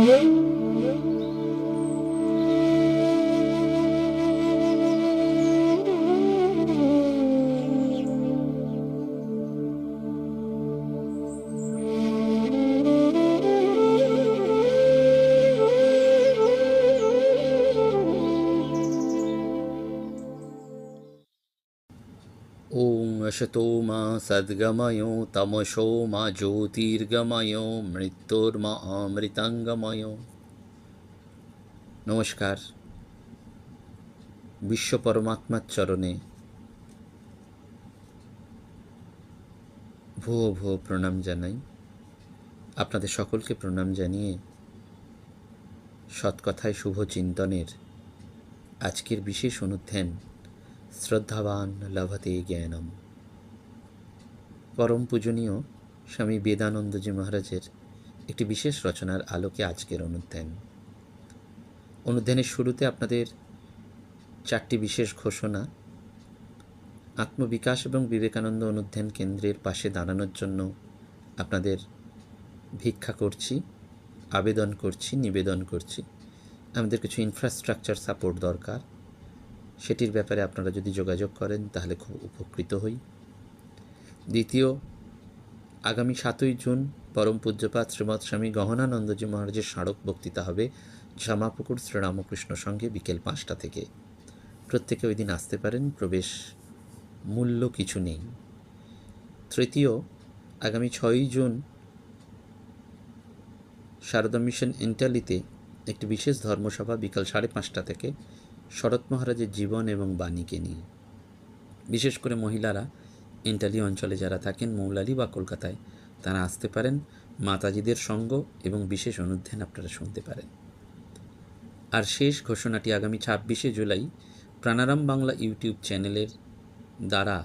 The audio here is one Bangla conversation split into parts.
ওম অসতো মা সদ্গময় তমসো মা জ্যোতির্গময় মৃত্যুর্মা অমৃতাঙ্গময়। নমস্কার। বিশ্ব পরমাত্মার চরণে ভুয়ো ভুয়ো প্রণাম জানাই। আপনাদের সকলকে প্রণাম জানিয়ে সৎকথায় শুভ চিন্তনের আজকের বিশেষ অনুধ্যান শ্রদ্ধাবান লভতে জ্ঞানম, পরম পূজনীয় স্বামী বেদানন্দজি মহারাজের একটি বিশেষ রচনার আলোকে আজকের অনুধ্যানের শুরুতে আপনাদের চারটি বিশেষ ঘোষণা। আত্মবিকাশ এবং বিবেকানন্দ অনুধ্যান কেন্দ্রের পাশে দাঁড়ানোর জন্য আপনাদের ভিক্ষা করছি, আবেদন করছি, নিবেদন করছি। আমাদের কিছু ইনফ্রাস্ট্রাকচার সাপোর্ট দরকার, সেটির ব্যাপারে আপনারা যদি যোগাযোগ করেন তাহলে খুব উপকৃত হই। দ্বিতীয়, আগামী 7ই জুন পরম পূজ্যপাদ শ্রীমৎ স্বামী গহনানন্দজি মহারাজের স্মারক বক্তৃতা হবে জামাপুকুর শ্রীরামকৃষ্ণ সঙ্গে বিকেল 5টা থেকে। প্রত্যেকে ওই দিন আসতে পারেন, প্রবেশ মূল্য কিছু নেই। তৃতীয়, আগামী 6ই জুন সারদা মিশন ইন্টালিতে একটি বিশেষ ধর্মসভা বিকাল 5:30 থেকে শরৎ মহারাজের জীবন এবং বাণীকে নিয়ে। বিশেষ করে মহিলারা ইন্টালি অঞ্চলে যারা থাকেন, মৌলালি বা কলকাতায়, তারা আসতে পারেন। মাতাজিদের সঙ্গ এবং বিশেষ অনুধ্যান আপনারা শুনতে পারেন। আর শেষ ঘোষণাটি, আগামী 26শে জুলাই প্রাণারাম বাংলা ইউটিউব চ্যানেলের দ্বারা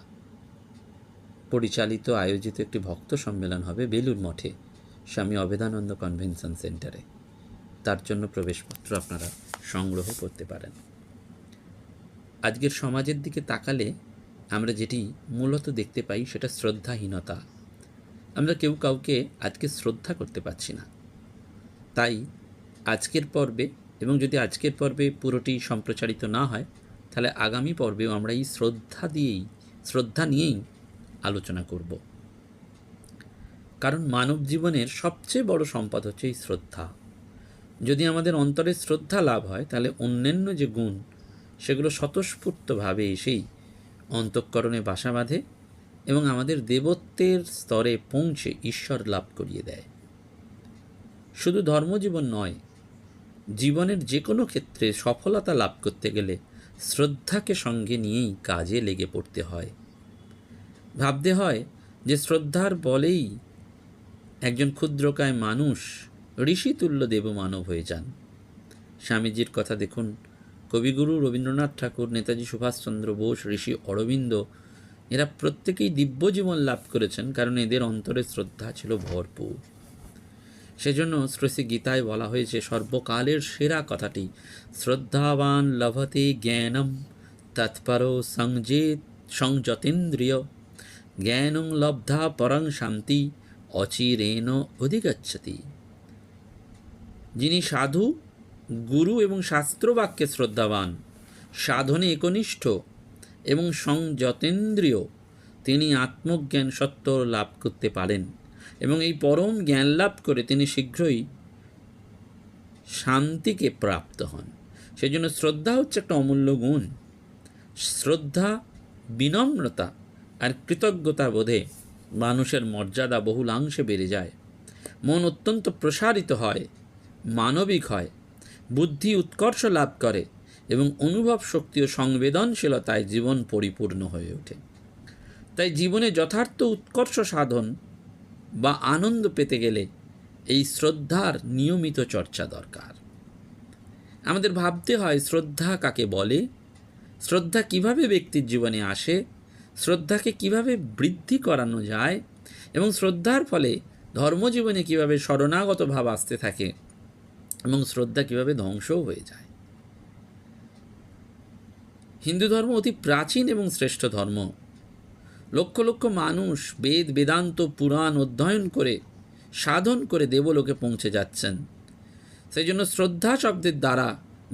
পরিচালিত আয়োজিত একটি ভক্ত সম্মেলন হবে বেলুর মঠে স্বামী অভেদানন্দ কনভেনশন সেন্টারে। তার জন্য প্রবেশপত্র আপনারা সংগ্রহ করতে পারেন। আজকের সমাজের দিকে তাকালে আমরা যেটি মূলত দেখতে পাই সেটা শ্রদ্ধাহীনতা। আমরা কেউ কাউকে আজকে শ্রদ্ধা করতে পারছি না। তাই আজকের পর্বে, এবং যদি আজকের পর্বে পুরোটি সম্প্রচারিত না হয় তাহলে আগামী পর্বেও আমরা এই শ্রদ্ধা নিয়েই আলোচনা করব। কারণ মানব জীবনের সবচেয়ে বড় সম্পদ হচ্ছে এই শ্রদ্ধা। যদি আমাদের অন্তরে শ্রদ্ধা লাভ হয় তাহলে অন্যান্য যে গুণ সেগুলো স্বতঃস্ফূর্তভাবে এসেই অন্তঃকরণে বাসা বাঁধে এবং আমাদের দেবত্বের স্তরে পৌঁছে ঈশ্বর লাভ করিয়ে দেয়। শুধু ধর্মজীবন নয়, জীবনের যে কোনো ক্ষেত্রে সফলতা লাভ করতে গেলে শ্রদ্ধাকে সঙ্গে নিয়েই কাজে লেগে পড়তে হয়। ভাবতে হয় যে শ্রদ্ধার বলেই একজন ক্ষুদ্রকায় মানুষ ঋষিতুল্য দেবমানব হয়ে যান। স্বামীজির কথা দেখুন, কবিগুরু রবীন্দ্রনাথ ঠাকুর, নেতাজি সুভাষচন্দ্র বোস, ঋষি অরবিন্দ, এরা প্রত্যেকেই দিব্য জীবন লাভ করেছেন কারণ এদের অন্তরে শ্রদ্ধা ছিল ভরপুর। সেজন্য শ্রী গীতায় বলা হয়েছে সর্বকালের সেরা কথাটি, শ্রদ্ধাবান লভতে জ্ঞানম তৎপর সংযতেন্দ্রিয় জ্ঞানং লব্ধা পরং শান্তি অচিরেণ অধিগচ্ছতি। যিনি সাধু, গুরু এবং শাস্ত্রবাক্যে শ্রদ্ধাবান, সাধনে একনিষ্ঠ এবং সংযতেন্দ্রিয়, তিনি আত্মজ্ঞান সত্য লাভ করতে পারেন এবং এই পরম জ্ঞান লাভ করে তিনি শীঘ্রই শান্তিকে প্রাপ্ত হন। সেজন্য শ্রদ্ধা হচ্ছে একটা অমূল্য গুণ। শ্রদ্ধা, বিনম্রতা আর কৃতজ্ঞতা বোধে মানুষের মর্যাদা বহুলাংশে বেড়ে যায়, মন অত্যন্ত প্রসারিত হয়, মানবিক হয়, বুদ্ধি উৎকর্ষ লাভ করে এবং অনুভব শক্তি ও সংবেদনশীলতায় জীবন পরিপূর্ণ হয়ে ওঠে। তাই জীবনে যথার্থ উৎকর্ষ সাধন বা আনন্দ পেতে গেলে এই শ্রদ্ধার নিয়মিত চর্চা দরকার। আমাদের ভাবতে হয় শ্রদ্ধা কাকে বলে, শ্রদ্ধা কিভাবে ব্যক্তির জীবনে আসে, শ্রদ্ধাকে কিভাবে বৃদ্ধি করানো যায় এবং শ্রদ্ধার ফলে ধর্মজীবনে কিভাবে শরণাগত ভাব আসতে থাকে এবং শ্রদ্ধা কিভাবে ধ্বংসও হয়ে যায়। হিন্দু ধর্ম অতি প্রাচীন এবং শ্রেষ্ঠ ধর্ম। লক্ষ লক্ষ মানুষ বেদ, বেদান্ত, পুরাণ অধ্যয়ন করে সাধন করে দেবলোকে পৌঁছে যাচ্ছেন। সেই জন্য শ্রদ্ধা শব্দের দ্বারা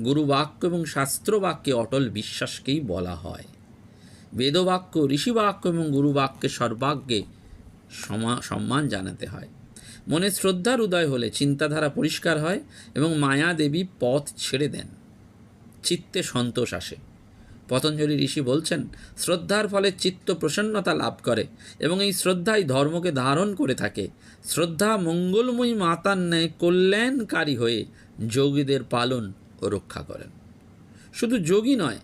গুরুবাক্য এবং শাস্ত্রবাক্যে অটল বিশ্বাসকেই বলা হয়। বেদবাক্য, ঋষিবাক্য এবং গুরুবাক্যে সর্বাগ্যে সম্মান জানাতে হয়। মনে শ্রদ্ধার উদয় হলে চিন্তাধারা পরিষ্কার হয় এবং মায়া দেবী পথ ছেড়ে দেন, চিত্তে সন্তোষ আসে। পতঞ্জলি ঋষি বলছেন, শ্রদ্ধার ফলে চিত্ত প্রসন্নতা লাভ করে এবং এই শ্রদ্ধাই ধর্মকে ধারণ করে থাকে। শ্রদ্ধা মঙ্গলময়ী মাতার ন্যায় কল্যাণকারী হয়ে যোগীদের পালন ও রক্ষা করেন। শুধু যোগী নয়,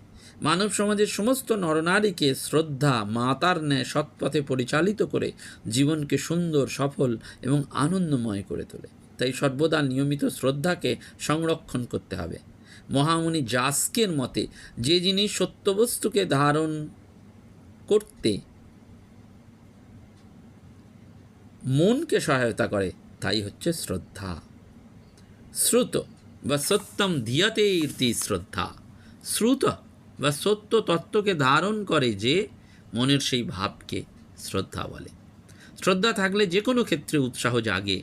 মানব সমাজের সমস্ত নরনারীকে শ্রদ্ধা মাতার ন্যায় সৎপথে পরিচালিত করে জীবনকে সুন্দর, সফল এবং আনন্দময় করে তোলে। তাই সর্বদা নিয়মিত শ্রদ্ধাকে সংরক্ষণ করতে হবে। মহামুনি যাস্কের মতে যে জিনিস সত্যবস্তুকে ধারণ করতে মনকে সহায়তা করে তাই হচ্ছে শ্রদ্ধা। শ্রুত বা সত্যম ধিয়তে ইতি শ্রদ্ধা। শ্রুত বা সত্য তত্ত্বকে ধারণ করে যে মনের সেই ভাবকে শ্রদ্ধা বলে। শ্রদ্ধা থাকলে যে কোনো ক্ষেত্রে উৎসাহ জাগে,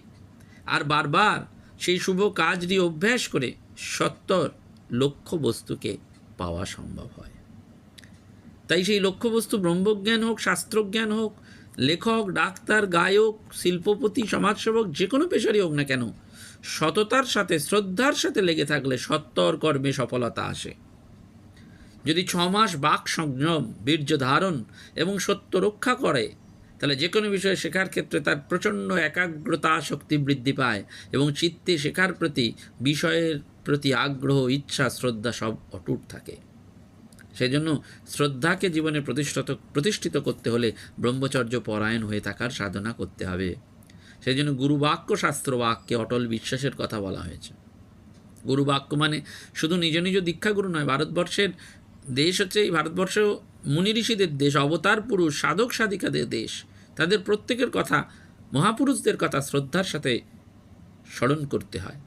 আর বারবার সেই শুভ কাজটি অভ্যাস করে সত্তর লক্ষ্যবস্তুকে পাওয়া সম্ভব হয়। তাই সেই লক্ষ্যবস্তু ব্রহ্মজ্ঞান হোক, শাস্ত্রজ্ঞান হোক, লেখক, ডাক্তার, গায়ক, শিল্পপতি, সমাজসেবক, যে কোনো পেশারই হোক না কেন, সততার সাথে শ্রদ্ধার সাথে লেগে থাকলে সত্তর কর্মে সফলতা আসে। যদি 6 মাস বাক সংযম, বীর্য ধারণ এবং সত্য রক্ষা করে, তাহলে যে কোনো বিষয়ে শেখার ক্ষেত্রে তার প্রচণ্ড একাগ্রতা শক্তি বৃদ্ধি পায় এবং চিত্তে শেখার প্রতি, বিষয়ের প্রতি আগ্রহ, ইচ্ছা, শ্রদ্ধা সব অটুট থাকে। সেই জন্য শ্রদ্ধাকে জীবনে প্রতিষ্ঠিত করতে হলে ব্রহ্মচর্য পরায়ণ হয়ে থাকার সাধনা করতে হবে। সেই জন্য গুরুবাক্য শাস্ত্রবাক্যে অটল বিশ্বাসের কথা বলা হয়েছে। গুরুবাক্য মানে শুধু নিজ নিজ দীক্ষাগুরু নয়। ভারতবর্ষের দেশ হচ্ছে, এই ভারতবর্ষ মুনি ঋষিদের দেশ, অবতার পুরুষ, সাধক সাধিকাদের দেশ। তাদের প্রত্যেকের কথা, মহাপুরুষদের কথা শ্রদ্ধার সাথে স্মরণ করতে হয়।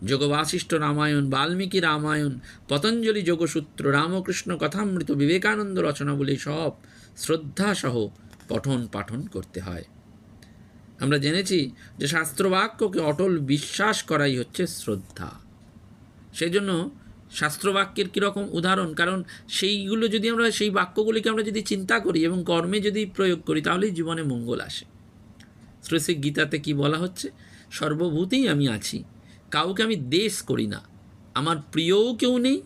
যোগবাসিষ্ঠ রামায়ণ, বাল্মীকি রামায়ণ, পতঞ্জলি যোগসূত্র, রামকৃষ্ণ কথামৃত, বিবেকানন্দ রচনাবলী সব শ্রদ্ধাসহ পঠন পাঠন করতে হয়। আমরা জেনেছি যে শাস্ত্রবাক্যকে অটল বিশ্বাস করাই হচ্ছে শ্রদ্ধা। সেই জন্য শাস্ত্রবাক্যের কীরকম উদাহরণ, কারণ সেইগুলো যদি আমরা, সেই বাক্যগুলিকে আমরা যদি চিন্তা করি এবং কর্মে যদি প্রয়োগ করি, তাহলেই জীবনে মঙ্গল আসে। শ্রী গীতাতে কি বলা হচ্ছে? সর্বভূতেই আমি আছি, কাউকে আমি দেশ করি না, আমার প্রিয়ও কেউ নেই,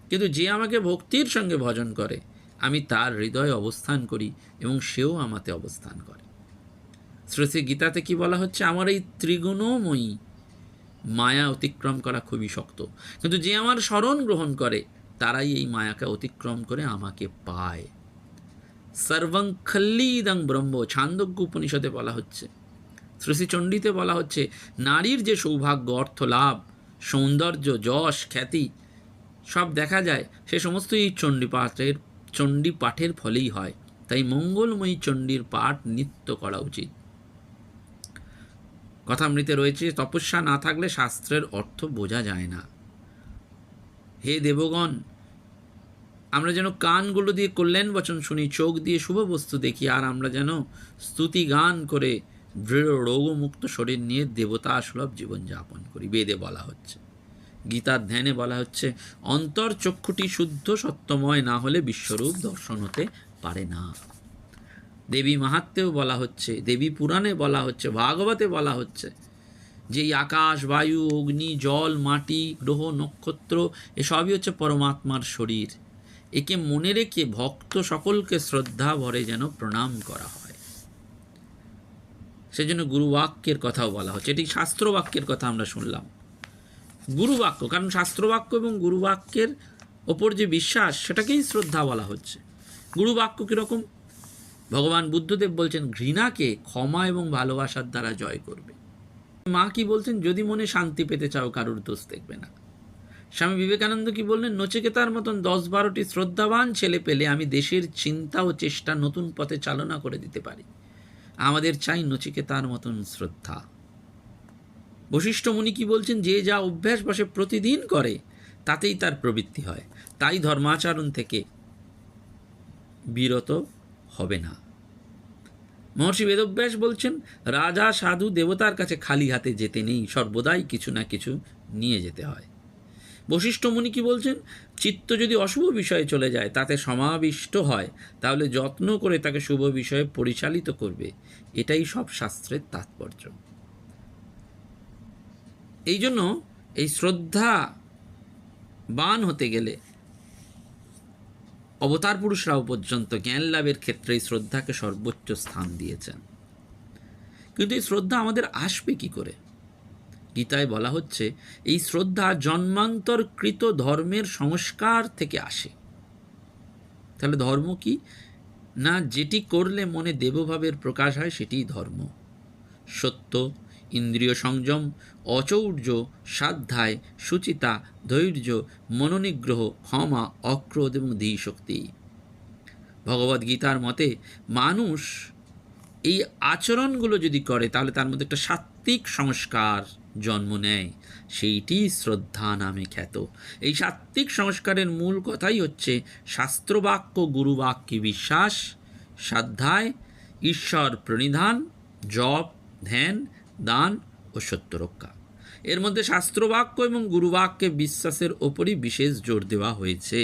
কিন্তু যে আমাকে ভক্তির সঙ্গে ভজন করে আমি তার হৃদয়ে অবস্থান করি এবং সেও আমাতে অবস্থান করে। শ্রী গীতাতে কি বলা হচ্ছে? আমার এই ত্রিগুণময়ী মায়া অতিক্রম করা খুবই শক্ত, কিন্তু যে আমার শরণ গ্রহণ করে তারাই এই মায়াকে অতিক্রম করে আমাকে পায়। সর্বং খল্লিদং ব্রহ্ম, ছান্দোগ্য উপনিষদে বলা হচ্ছে। শ্রী চণ্ডীতে বলা হচ্ছে, নারীর যে সৌভাগ্য, অর্থ লাভ, সৌন্দর্য, যশ, খ্যাতি সব দেখা যায়, সে সমস্ত এই চণ্ডী পাঠের ফলেই হয়। তাই মঙ্গলময়ী চণ্ডীর পাঠ নিত্য করা উচিত। কথামৃতে রয়েছে, তপস্যা না থাকলে শাস্ত্রের অর্থ বোঝা যায় না। হে দেবগণ, আমরা যেন কানগুলো দিয়ে কল্যাণ বচন শুনি, চোখ দিয়ে শুভ বস্তু দেখি, আর আমরা যেন স্তুতি গান করে দৃঢ় রোগমুক্ত শরীর নিয়ে দেবতা সুলভ জীবনযাপন করি। বেদে বলা হচ্ছে, গীতার ধ্যানে বলা হচ্ছে, অন্তর চক্ষুটি শুদ্ধ সত্যময় না হলে বিশ্বরূপ দর্শন হতে পারে না। দেবী মাহাত্ম্যেও বলা হচ্ছে, দেবী পুরাণে বলা হচ্ছে, ভাগবতে বলা হচ্ছে যে এই আকাশ, বায়ু, অগ্নি, জল, মাটি, গ্রহ, নক্ষত্র এসবই হচ্ছে পরমাত্মার শরীর। একে মনে রেখে ভক্ত সকলকে শ্রদ্ধা ভরে যেন প্রণাম করা হয়। সেজন্য গুরুবাক্যের কথাও বলা হচ্ছে। এটি শাস্ত্রবাক্যের কথা আমরা শুনলাম, গুরুবাক্য, কারণ শাস্ত্রবাক্য এবং গুরুবাক্যের ওপর যে বিশ্বাস সেটাকেই শ্রদ্ধা বলা হচ্ছে। গুরুবাক্য কীরকম? ভগবান বুদ্ধদেব বলছেন, ঘৃণাকে ক্ষমা এবং ভালোবাসার দ্বারা জয় করবে। মা কি বলছেন? যদি মনে শান্তি পেতে চাও কারুর দোষ দেখবে না। স্বামী বিবেকানন্দ কি বললেন? নচিকেতার মতন 10-12টি শ্রদ্ধাবান ছেলে পেলে আমি দেশের চিন্তা ও চেষ্টা নতুন পথে চালনা করে দিতে পারি। আমাদের চাই নচিকেতার মতন শ্রদ্ধা। বশিষ্ঠ মুনি কি বলছেন? যে যা অভ্যাস বসে প্রতিদিন করে তাতেই তার প্রবৃত্তি হয়, তাই ধর্মাচরণ থেকে বিরত হবে না। মহর্ষি বেদব্যাস বলছেন, রাজা সাধু দেবতার কাছে খালি হাতে যেতে নেই, সর্বদাই কিছু না কিছু নিয়ে যেতে হয়। বশিষ্ঠ মুনি কি বলছেন, চিত্ত যদি অশুভ বিষয়ে চলে যায়, তাতে সমাবিষ্ট হয়, তাহলে যত্ন করে তাকে শুভ বিষয়ে পরিচালিত করবে। এটাই সব শাস্ত্রের তাৎপর্য। এই জন্য এই শ্রদ্ধাবান হতে গেলে অবতার পুরুষরাও পর্যন্ত জ্ঞান লাভের ক্ষেত্রে এই শ্রদ্ধাকে সর্বোচ্চ স্থান দিয়েছেন। কিন্তু এই শ্রদ্ধা আমাদের আসবে কি করে? গীতায় বলা হচ্ছে, এই শ্রদ্ধা জন্মান্তরকৃত ধর্মের সংস্কার থেকে আসে। তাহলে ধর্ম কি? না, যেটি করলে মনে দেবভাবের প্রকাশ হয় সেটিই ধর্ম। সত্য, ইন্দ্রিয় সংযম, অচৌর্য, স্বাধ্যায়, সুচিতা, ধৈর্য, মনোনিগ্রহ, ক্ষমা, অক্রোধ এবং ধীশক্তি। ভগবদ্গীতার মতে মানুষ এই আচরণগুলো যদি করে, তাহলে তার মধ্যে একটা সাত্ত্বিক সংস্কার জন্ম নেয়, সেইটি শ্রদ্ধা নামে খ্যাত। এই সাত্ত্বিক সংস্কারের মূল কথাই হচ্ছে শাস্ত্রবাক্য গুরুবাক্যে বিশ্বাস, স্বাধ্যায়, ঈশ্বর প্রণিধান, জপ, ধ্যান, দান ও সত্যরক্ষা। এর মধ্যে শাস্ত্রবাক্য এবং গুরুবাক্যে বিশ্বাসের ওপরই বিশেষ জোর দেওয়া হয়েছে।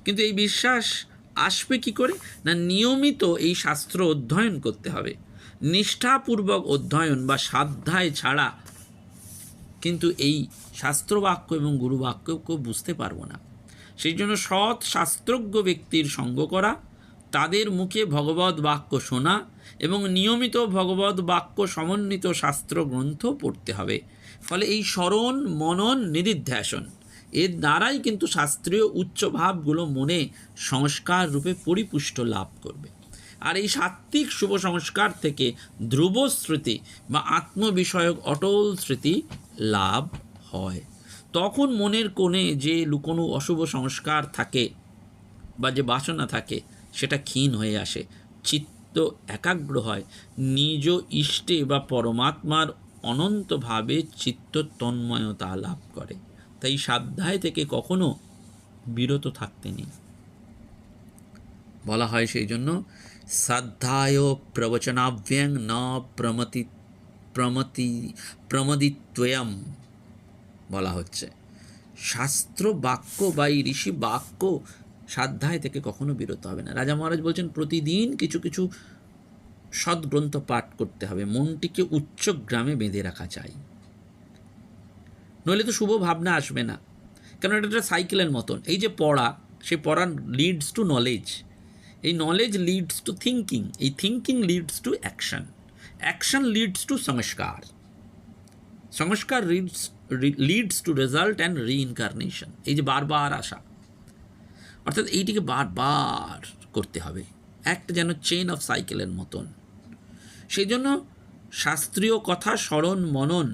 কিন্তু এই বিশ্বাস আসবে কি করে? না, নিয়মিত এই শাস্ত্র অধ্যয়ন করতে হবে। নিষ্ঠাপূর্বক অধ্যয়ন বা স্বাধ্যায় ছাড়া কিন্তু এই শাস্ত্রবাক্য এবং গুরুবাক্য কেউ বুঝতে পারবো না। সেই জন্য সৎ শাস্ত্রজ্ঞ ব্যক্তির সঙ্গ করা, তাদের মুখে ভগবদ বাক্য শোনা এবং নিয়মিত ভগবদ বাক্য সমন্বিত শাস্ত্র গ্রন্থ পড়তে হবে। ফলে এই স্মরণ, মনন, নিদিধ্যাসন, এর দ্বারাই কিন্তু শাস্ত্রীয় উচ্চ ভাবগুলো মনে সংস্কার রূপে পরিপুষ্ট লাভ করবে। আর এই সাত্ত্বিক শুভ সংস্কার থেকে ধ্রুব স্মৃতি বা আত্মবিষয়ক অটল স্মৃতি লাভ হয়। তখন মনের কোণে যে লুকোনো অশুভ সংস্কার থাকে বা যে বাসনা থাকে, সেটা ক্ষীণ হয়ে আসে, চিত্ত একাগ্র হয়, নিজ ইষ্টে বা পরমাত্মার অনন্তভাবে চিত্ত তন্ময়তা লাভ করে। তাই স্বাধ্যায় থেকে কখনো বিরত থাকতে নেই। বলা হয় সেই জন্য শ্রদ্ধায় প্রবচনাভ্যং ন প্রমদিত্বয়ম বলা হচ্ছে। শাস্ত্র বাক্য বা এই ঋষি বাক্য স্বাধ্যায় থেকে কখনো বিরত হবে না। রাজা মহারাজ বলছেন, প্রতিদিন কিছু কিছু সদ্গ্রন্থ পাঠ করতে হবে, মনটিকে উচ্চ গ্রামে বেঁধে রাখা চাই, নইলে তো শুভ ভাবনা আসবে না। কারণ এটা একটা সাইকেলের মতন। এই যে পড়া, সে পড়া লিডস টু নলেজ, এই নলেজ লিডস টু থিঙ্কিং, এই thinking leads to action, action leads to সংস্কার, সংস্কার লিডস টু রেজাল্ট অ্যান্ড রিইনকার্নেশন। এই যে বারবার আসা, অর্থাৎ এইটিকে বারবার করতে হবে, একটা যেন চেইন অফ সাইকেলের মতন। সেই জন্য শাস্ত্রীয় কথা স্মরণ মনন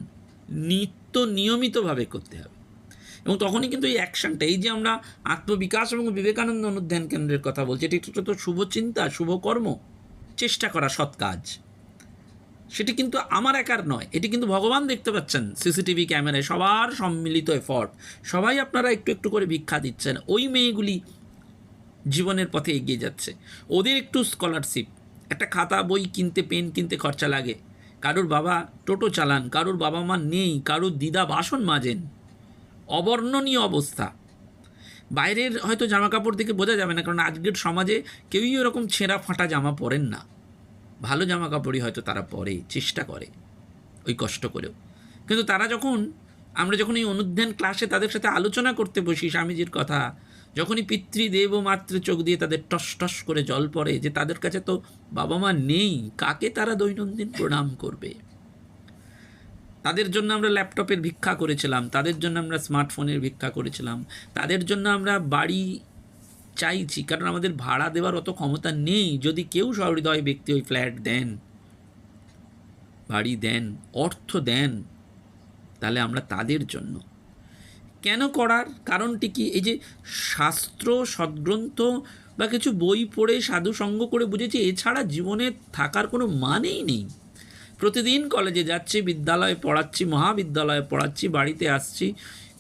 নিয়মিতভাবে করতে হবে। এবং তখনই কিন্তু এই অ্যাকশনটা, এই যে আমরা আত্মবিকাশ এবং বিবেকানন্দ অনুধ্যান কেন্দ্রের কথা বলছি, এটি একটা তো শুভ চিন্তা, শুভ কর্ম, চেষ্টা করা, সৎ কাজ। সেটি কিন্তু আমার একার নয়, এটি কিন্তু ভগবান দেখতে পাচ্ছেন সিসিটিভি ক্যামেরায়, সবার সম্মিলিত এফর্ট। সবাই আপনারা একটু একটু করে ভিক্ষা দিচ্ছেন, ওই মেয়েগুলি জীবনের পথে এগিয়ে যাচ্ছে। ওদের একটু স্কলারশিপ, একটা খাতা বই কিনতে, পেন কিনতে খরচা লাগে। কারুর বাবা টোটো চালান, কারুর বাবা মা নেই, কারুর দিদা বাসন মাজেন, অবর্ণনীয় অবস্থা। বাইরের হয়তো জামা কাপড় দেখে বোঝা যাবে না, কারণ আজকের সমাজে কেউই ওরকম ছেঁড়া ফাটা জামা পরেন না। ভালো জামা কাপড়ই হয়তো তারা পরে, চেষ্টা করে ওই কষ্ট করেও। কিন্তু তারা আমরা যখন এই অনুধ্যান ক্লাসে তাদের সাথে আলোচনা করতে বসি স্বামীজির কথা, যখনই পিতৃদেব ও মাতৃ চোখ দিয়ে তাদের টস টস করে জল পড়ে, যে তাদের কাছে তো বাবা মা নেই, কাকে তারা দৈনন্দিন প্রণাম করবে। তাদের জন্য আমরা ল্যাপটপের ভিক্ষা করেছিলাম, তাদের জন্য আমরা স্মার্টফোনের ভিক্ষা করেছিলাম, তাদের জন্য আমরা বাড়ি চাইছি, কারণ আমাদের ভাড়া দেওয়ার অত ক্ষমতা নেই। যদি কেউ সহৃদয় ব্যক্তি ওই ফ্ল্যাট দেন, বাড়ি দেন, অর্থ দেন, তাহলে আমরা তাদের জন্য। কেন করার কারণটি কি? এই যে শাস্ত্র, সদ্গ্রন্থ বা কিছু বই পড়ে সাধু সঙ্গ করে বুঝেছি, এছাড়া জীবনে থাকার কোনো মানেই নেই। প্রতিদিন কলেজে যাচ্ছি, বিদ্যালয়ে পড়াচ্ছি, মহাবিদ্যালয়ে পড়াচ্ছি, বাড়িতে আসছি,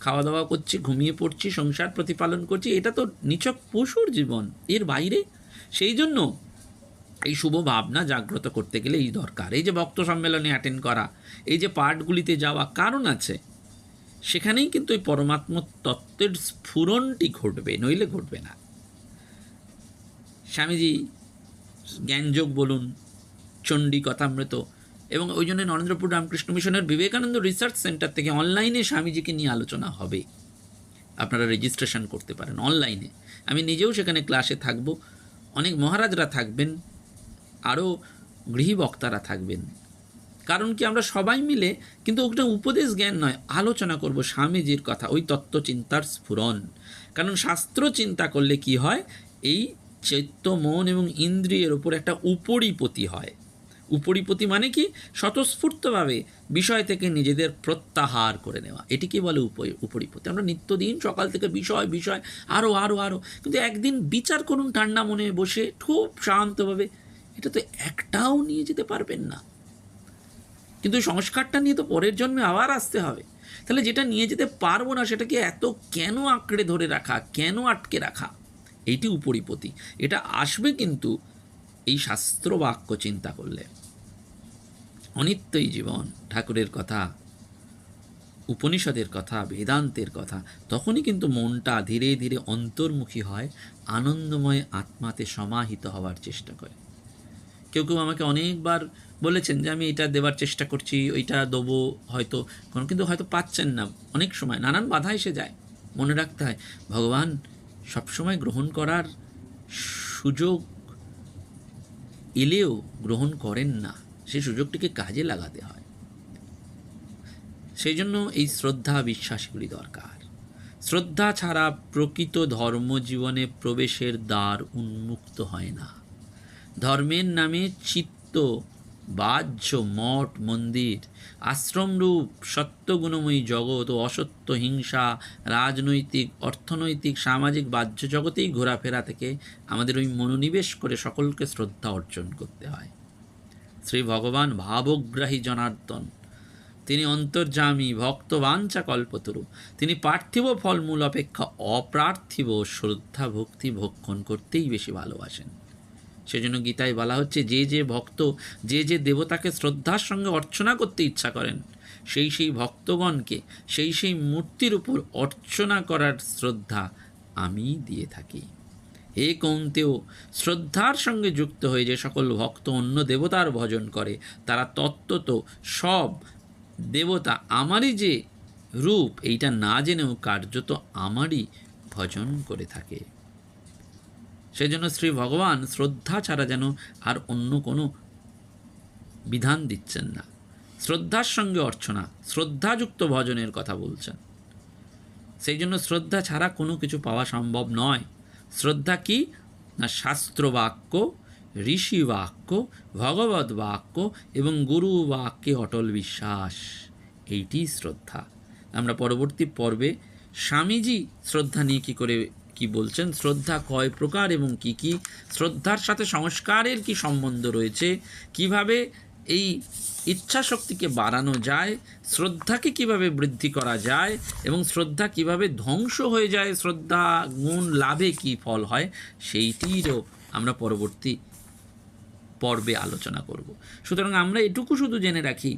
খাওয়া দাওয়া করছি, ঘুমিয়ে পড়ছি, সংসার প্রতিপালন করছি, এটা তো নিছক পশুর জীবন, এর বাইরে। সেই জন্য এই শুভ ভাবনা জাগ্রত করতে গেলে এই দরকার। এই যে ভক্ত সম্মেলনে অ্যাটেন্ড করা, এই যে পাঠগুলিতে যাওয়া, কারণ আছে। সেখানেই কিন্তু ওই পরমাত্ম তত্ত্বের স্ফুরণটি ঘটবে, নইলে ঘটবে না। স্বামীজি জ্ঞানযোগ বলুন, চণ্ডী কথামৃত, এবং ওই জন্য নরেন্দ্রপুর রামকৃষ্ণ মিশনের বিবেকানন্দ রিসার্চ সেন্টার থেকে অনলাইনে স্বামীজিকে নিয়ে আলোচনা হবে। আপনারা রেজিস্ট্রেশন করতে পারেন অনলাইনে। আমি নিজেও সেখানে ক্লাসে থাকব, অনেক মহারাজরা থাকবেন, আরও গৃহী বক্তারা থাকবেন। কারণ কি, আমরা সবাই মিলে কিন্তু ওটা উপদেশ জ্ঞান নয়, আলোচনা করব স্বামীজির কথা, ওই তত্ত্বচিন্তার স্ফুরণ। কারণ শাস্ত্র চিন্তা করলে কি হয়, এই চৈত্য মন এবং ইন্দ্রিয়ের ওপর একটা উপরিপতি হয়। উপরিপতি মানে কি, স্বতঃস্ফূর্তভাবে বিষয় থেকে নিজেদের প্রত্যাহার করে নেওয়া, এটিকে বলে উপরিপতি। আমরা নিত্যদিন সকাল থেকে বিষয় বিষয় আরও আরও আরও, কিন্তু একদিন বিচার করুন ঠান্ডা মনে বসে খুব শান্তভাবে, এটা তো একটাও নিয়ে যেতে পারবেন না। কিন্তু সংস্কারটা নিয়ে তো পরের জন্মে আবার আসতে হবে। তাহলে যেটা নিয়ে যেতে পারবো না সেটাকে এত কেন আঁকড়ে ধরে রাখা, কেন আটকে রাখা, এইটি উপরিপতি। এটা আসবে কিন্তু এই শাস্ত্র বাক্য চিন্তা করলে। অনিত্যই জীবন, ঠাকুরের কথা, উপনিষদের কথা, বেদান্তের কথা, তখনই কিন্তু মনটা ধীরে ধীরে অন্তর্মুখী হয়, আনন্দময় আত্মাতে সমাহিত হওয়ার চেষ্টা করে। কেউ কেউ আমাকে অনেকবার বলেছেন যে আমি এটা দেওয়ার চেষ্টা করছি, ওইটা দেবো হয়তো, কিন্তু হয়তো পাচ্ছেন না। অনেক সময় নানান বাধা এসে যায়। মনে রাখতে হয়, ভগবান সবসময় গ্রহণ করার সুযোগ এলেও গ্রহণ করেন না, সেই সুযোগটিকে কাজে লাগাতে হয়। সেই জন্য এই শ্রদ্ধা বিশ্বাসগুলি দরকার। শ্রদ্ধা ছাড়া প্রকৃত ধর্মজীবনে প্রবেশের দ্বার উন্মুক্ত হয় না। ধর্মের নামে চিত্ত বাহ্য মঠ মন্দির, আশ্রমরূপ সত্যগুণময়ী জগৎ ও অসত্য হিংসা, রাজনৈতিক, অর্থনৈতিক, সামাজিক বাহ্য জগতেই ঘোরাফেরা থেকে আমাদের ওই মনোনিবেশ করে সকলকে শ্রদ্ধা অর্জন করতে হয়। শ্রী ভগবান ভাবগ্রাহী জনার্দন, তিনি অন্তর্যামী, ভক্তবাঞ্ছা কল্পতরু। তিনি পার্থিব ফলমূল অপেক্ষা অপ্রার্থিব শ্রদ্ধা ভক্তি ভক্ষণ করতেই বেশি ভালোবাসেন। সেজন্য গীতায় বলা হচ্ছে, যে যে ভক্ত যে যে দেবতাকে শ্রদ্ধার সঙ্গে অর্চনা করতে ইচ্ছা করেন, সেই সেই ভক্তগণকে সেই সেই মূর্তির উপর অর্চনা করার শ্রদ্ধা আমি দিয়ে থাকি। হে কৌন্তেয়, শ্রদ্ধার সঙ্গে যুক্ত হয়ে যে সকল ভক্ত অন্য দেবতার ভজন করে, তারা তত্ত্বত সব দেবতা আমারই যে রূপ, এইটা না জেনেও কার্যত আমারই ভজন করে থাকে। সেজন্য শ্রী ভগবান শ্রদ্ধা ছাড়া যেন আর অন্য কোনো বিধান দিচ্ছেন না। শ্রদ্ধার সঙ্গে অর্চনা, শ্রদ্ধাযুক্ত ভজনের কথা বলছেন। সেই জন্য শ্রদ্ধা ছাড়া কোনো কিছু পাওয়া সম্ভব নয়। শ্রদ্ধা কি না, শাস্ত্র বাক্য, ঋষি বাক্য, ভগবত বাক্য এবং গুরু বাক্যে অটল বিশ্বাস, এইটি শ্রদ্ধা। আমরা পরবর্তী পর্বে স্বামীজি শ্রদ্ধা নিয়ে কি বলছেন, শ্রদ্ধা কয় প্রকার এবং কি শ্রদ্ধার সাথে সংস্কারের কি সম্বন্ধ রয়েছে, কিভাবে এই ইচ্ছা শক্তিকে বাড়ানো যায়, শ্রদ্ধাকে কিভাবে বৃদ্ধি করা যায় এবং শ্রদ্ধা কিভাবে ধ্বংস হয়ে যায়, শ্রদ্ধা গুণ লাভে কি ফল হয়, সেইটিরও আমরা পরবর্তী পর্বে আলোচনা করব। সুতরাং আমরা এটুকু শুধু জেনে রাখি,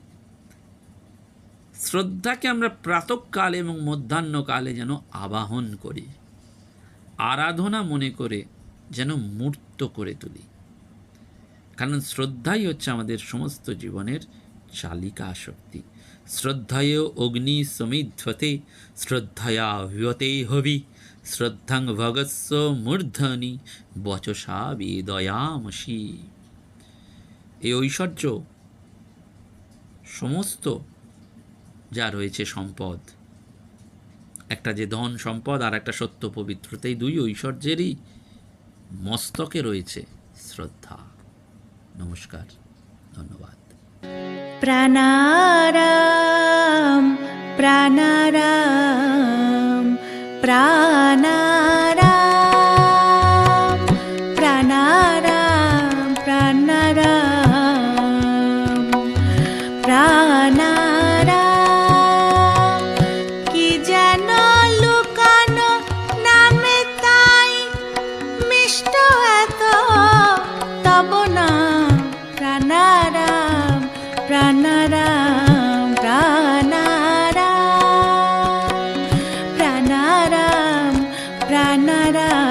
শ্রদ্ধাকে আমরা প্রাতঃকালে এবং মধ্যাহ্নকালে যেন আবাহন করি, আরাধনা মনে করে যেন মূর্ত করে তুলি। কারণ শ্রদ্ধাই হচ্ছে আমাদের সমস্ত জীবনের চালিকা শক্তি। শ্রদ্ধায় অগ্নি সমিধ্বতে, শ্রদ্ধায়া হ্যতে হবি, শ্রদ্ধাং ভগৎস মূর্ধনি বচসা বেদয়ামসি। এই ঐশ্বর্য সমস্ত যা রয়েছে সম্পদ, একটা যে ধন সম্পদ আর একটা সত্য পবিত্রতা, এই দুই ঐশ্বর্যেরই মস্তকে রয়েছে শ্রদ্ধা। নমস্কার, ধন্যবাদ। প্রাণারাম প্রাণারাম প্রাণারাম প্রাণারাম প্রাণারাম প্রাণারাম, কি যেন লুকানো নামে তাই মিষ্ট এত তব না প্রাণারাম